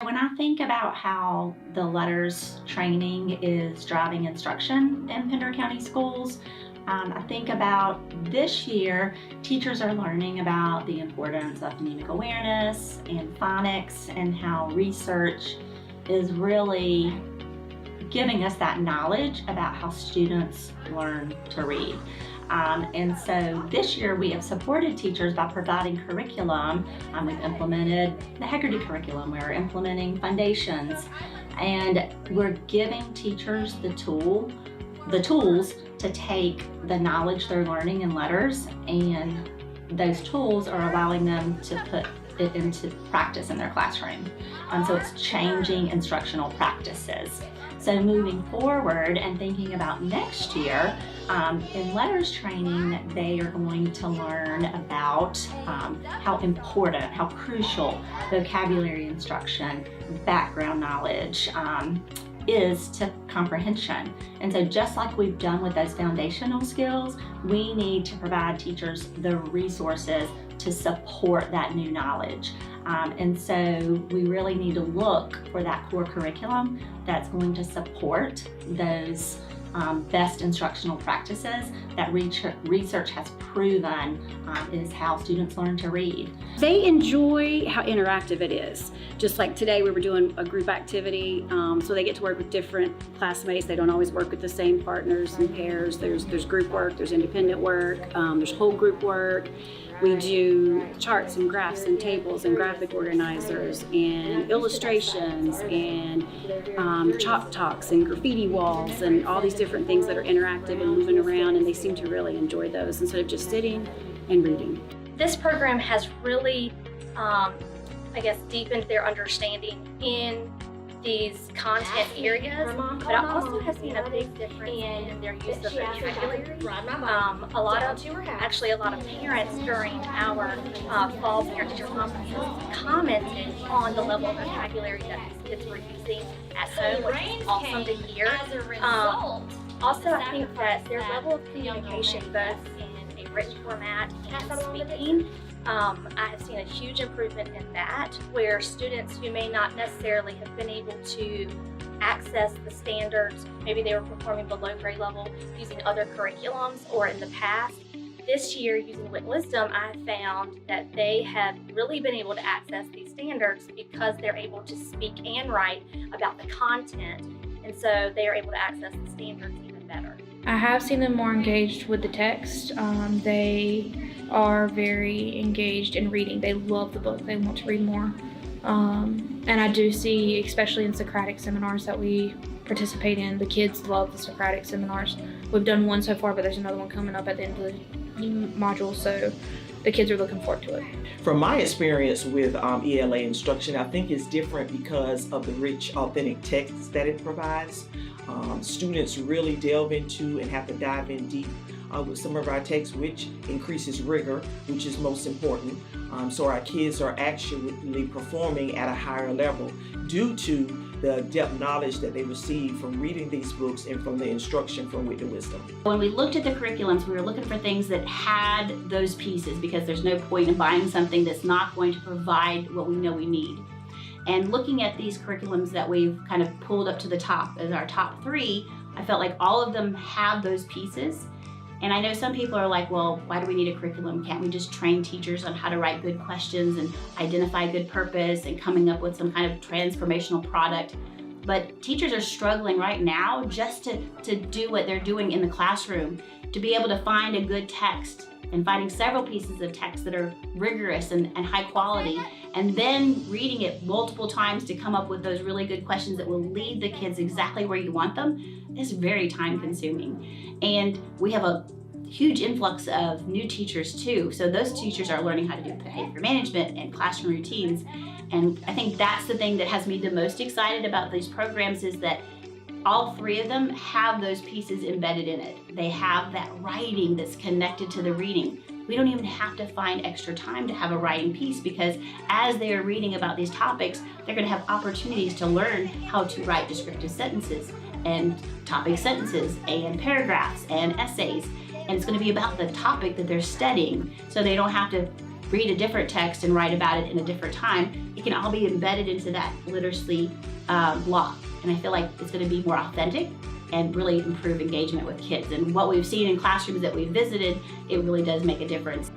when I think about how the letters training is driving instruction in Pender County schools, I think about this year, teachers are learning about the importance of phonemic awareness and phonics and how research is really giving us that knowledge about how students learn to read. And so this year we have supported teachers by providing curriculum. We've implemented the Hegarty curriculum, we're implementing foundations, and we're giving teachers the tools to take the knowledge they're learning in letters, and those tools are allowing them to put it into practice in their classroom. So it's changing instructional practices. So moving forward and thinking about next year, in letters training, they are going to learn about how important, how crucial vocabulary instruction, background knowledge is to comprehension. And so just like we've done with those foundational skills, we need to provide teachers the resources to support that new knowledge. And so we really need to look for that core curriculum that's going to support those best instructional practices that research has proven is how students learn to read. They enjoy how interactive it is. Just like today we were doing a group activity, so they get to work with different classmates. They don't always work with the same partners and pairs. There's group work, there's independent work, there's whole group work. We do charts and graphs and tables and graphic organizers and illustrations and chalk talks and graffiti walls and all these different things that are interactive and moving around, and they seem to really enjoy those instead of just sitting and reading. This program has really, deepened their understanding in these content areas, but I also have seen a big difference in their use of vocabulary. A lot of parents during our fall parent-teacher conferences commented on the level of vocabulary that these kids were using at home, which is awesome to hear. Also, I think that their level of communication, both in a written format and speaking, I have seen a huge improvement in that, where students who may not necessarily have been able to access the standards, maybe they were performing below grade level using other curriculums or in the past. This year, using Wit Wisdom, I found that they have really been able to access these standards because they're able to speak and write about the content, and so they are able to access the standards even better. I have seen them more engaged with the text. They are very engaged in reading. They love the book. They want to read more. And I do see, especially in Socratic seminars that we participate in, the kids love the Socratic seminars. We've done one so far, but there's another one coming up at the end of the module, so the kids are looking forward to it. From my experience with ELA instruction, I think it's different because of the rich, authentic text that it provides. Students really delve into and have to dive in deep with some of our texts, which increases rigor, which is most important. So our kids are actually performing at a higher level due to the depth knowledge that they receive from reading these books and from the instruction from Wit and Wisdom. When we looked at the curriculums, we were looking for things that had those pieces, because there's no point in buying something that's not going to provide what we know we need. And looking at these curriculums that we've kind of pulled up to the top as our top 3, I felt like all of them have those pieces. And I know some people are like, well, why do we need a curriculum? Can't we just train teachers on how to write good questions and identify good purpose and coming up with some kind of transformational product? But teachers are struggling right now just to do what they're doing in the classroom, to be able to find a good text and finding several pieces of text that are rigorous and high quality, and then reading it multiple times to come up with those really good questions that will lead the kids exactly where you want them is very time consuming. And we have a huge influx of new teachers too. So those teachers are learning how to do behavior management and classroom routines. And I think that's the thing that has me the most excited about these programs, is that all 3 of them have those pieces embedded in it. They have that writing that's connected to the reading. We don't even have to find extra time to have a writing piece, because as they are reading about these topics, they're going to have opportunities to learn how to write descriptive sentences and topic sentences and paragraphs and essays. And it's going to be about the topic that they're studying, so they don't have to read a different text and write about it in a different time, it can all be embedded into that literacy block. And I feel like it's going to be more authentic and really improve engagement with kids. And what we've seen in classrooms that we've visited, it really does make a difference.